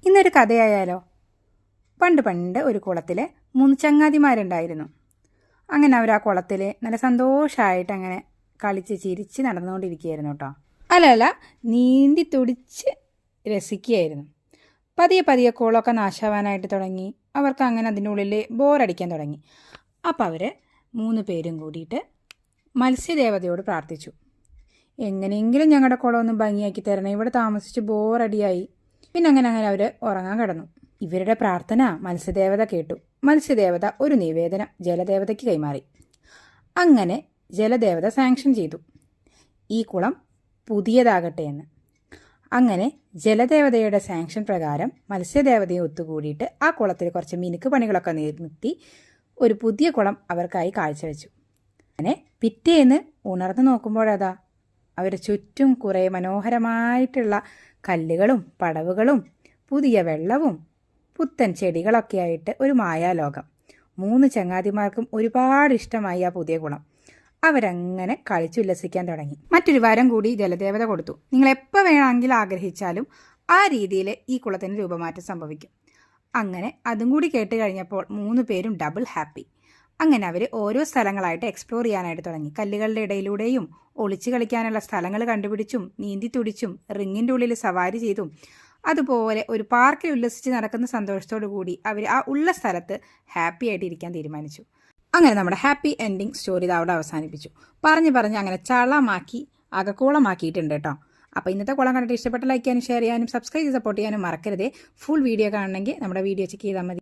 ഇന്നൊരു കഥയായാലോ? പണ്ട് പണ്ട് ഒരു കുളത്തിൽ 3 ചങ്ങാതിമാരുണ്ടായിരുന്നു. അങ്ങനെ അവർ ആ കുളത്തിൽ നല്ല സന്തോഷമായിട്ട് അങ്ങനെ കളിച്ച് ചിരിച്ച് നടന്നുകൊണ്ടിരിക്കുകയായിരുന്നു കേട്ടോ. അല്ല, നീന്തി തുടിച്ച് രസിക്കുകയായിരുന്നു. പതിയെ പതിയെ കുളമൊക്കെ നാശാവാനായിട്ട് തുടങ്ങി. അവർക്ക് അങ്ങനെ അതിൻ്റെ ഉള്ളിൽ ബോറടിക്കാൻ തുടങ്ങി. അപ്പോൾ അവർ 3 പേരും കൂടിയിട്ട് മത്സ്യദേവതയോട് പ്രാർത്ഥിച്ചു, എങ്ങനെയെങ്കിലും ഞങ്ങളുടെ കുളമൊന്നും ഭംഗിയാക്കി തരണേ, ഇവിടെ താമസിച്ച് ബോറടിയായി. പിന്നെ അങ്ങനെ അവർ ഉറങ്ങാൻ കിടന്നു. ഇവരുടെ പ്രാർത്ഥന മത്സ്യദേവത കേട്ടു. മത്സ്യദേവത ഒരു നിവേദനം ജലദേവതയ്ക്ക് കൈമാറി. അങ്ങനെ ജലദേവത സാങ്ഷൻ ചെയ്തു ഈ കുളം പുതിയതാകട്ടെ എന്ന്. അങ്ങനെ ജലദേവതയുടെ സാങ്ഷൻ പ്രകാരം മത്സ്യദേവതയെ ഒത്തുകൂടിയിട്ട് ആ കുളത്തിൽ കുറച്ച് മിനുക്ക് പണികളൊക്കെ നിർത്തി ഒരു പുതിയ കുളം അവർക്കായി കാഴ്ചവെച്ചു. അങ്ങനെ പിറ്റേന്ന് ഉണർന്നു നോക്കുമ്പോഴതാ അവരുടെ ചുറ്റും കുറേ മനോഹരമായിട്ടുള്ള കല്ലുകളും പടവുകളും പുതിയ വെള്ളവും പുത്തൻ ചെടികളൊക്കെ ആയിട്ട് ഒരു മായാലോകം. 3 ചങ്ങാതിമാർക്കും ഒരുപാട് ഇഷ്ടമായി ആ പുതിയ കുളം. അവരങ്ങനെ കളിച്ചുല്ലസിക്കാൻ തുടങ്ങി. മറ്റൊരു വാരം കൂടി ജലദേവത കൊടുത്തു. നിങ്ങൾ എപ്പോൾ വേണമെങ്കിൽ ആഗ്രഹിച്ചാലും ആ രീതിയിൽ ഈ കുളത്തിന് രൂപമാറ്റം സംഭവിക്കും. അങ്ങനെ അതും കൂടി കേട്ട് കഴിഞ്ഞപ്പോൾ 3 പേരും ഡബിൾ ഹാപ്പി. അങ്ങനെ അവർ ഓരോ സ്ഥലങ്ങളായിട്ട് എക്സ്പ്ലോർ ചെയ്യാനായിട്ട് തുടങ്ങി. കല്ലുകളുടെ ഇടയിലൂടെയും ഒളിച്ചു കളിക്കാനുള്ള സ്ഥലങ്ങൾ കണ്ടുപിടിച്ചും നീന്തി തുടിച്ചും റിങ്ങിൻ്റെ ഉള്ളിൽ സവാരി ചെയ്തും അതുപോലെ ഒരു പാർക്കിൽ ഉല്ലസിച്ച് നടക്കുന്ന സന്തോഷത്തോടു കൂടി അവർ ആ ഉള്ള സ്ഥലത്ത് ഹാപ്പി ആയിട്ട് ഇരിക്കാൻ തീരുമാനിച്ചു. അങ്ങനെ നമ്മുടെ ഹാപ്പി എൻഡിങ് സ്റ്റോറി അവിടെ അവസാനിപ്പിച്ചു. പറഞ്ഞ് അങ്ങനെ ചളമാക്കി അകക്കോളമാക്കിയിട്ടുണ്ട് കേട്ടോ. അപ്പോൾ ഇന്നത്തെ കുളം കണ്ടിട്ട് ഇഷ്ടപ്പെട്ട ലൈക്ക് ചെയ്യാനും ഷെയർ ചെയ്യാനും സബ്സ്ക്രൈബ് ചെയ്ത് സപ്പോർട്ട് ചെയ്യാനും മറക്കരുതേ. ഫുൾ വീഡിയോ കാണണമെങ്കിൽ നമ്മുടെ വീഡിയോ ചെക്ക് ചെയ്താൽ മതി.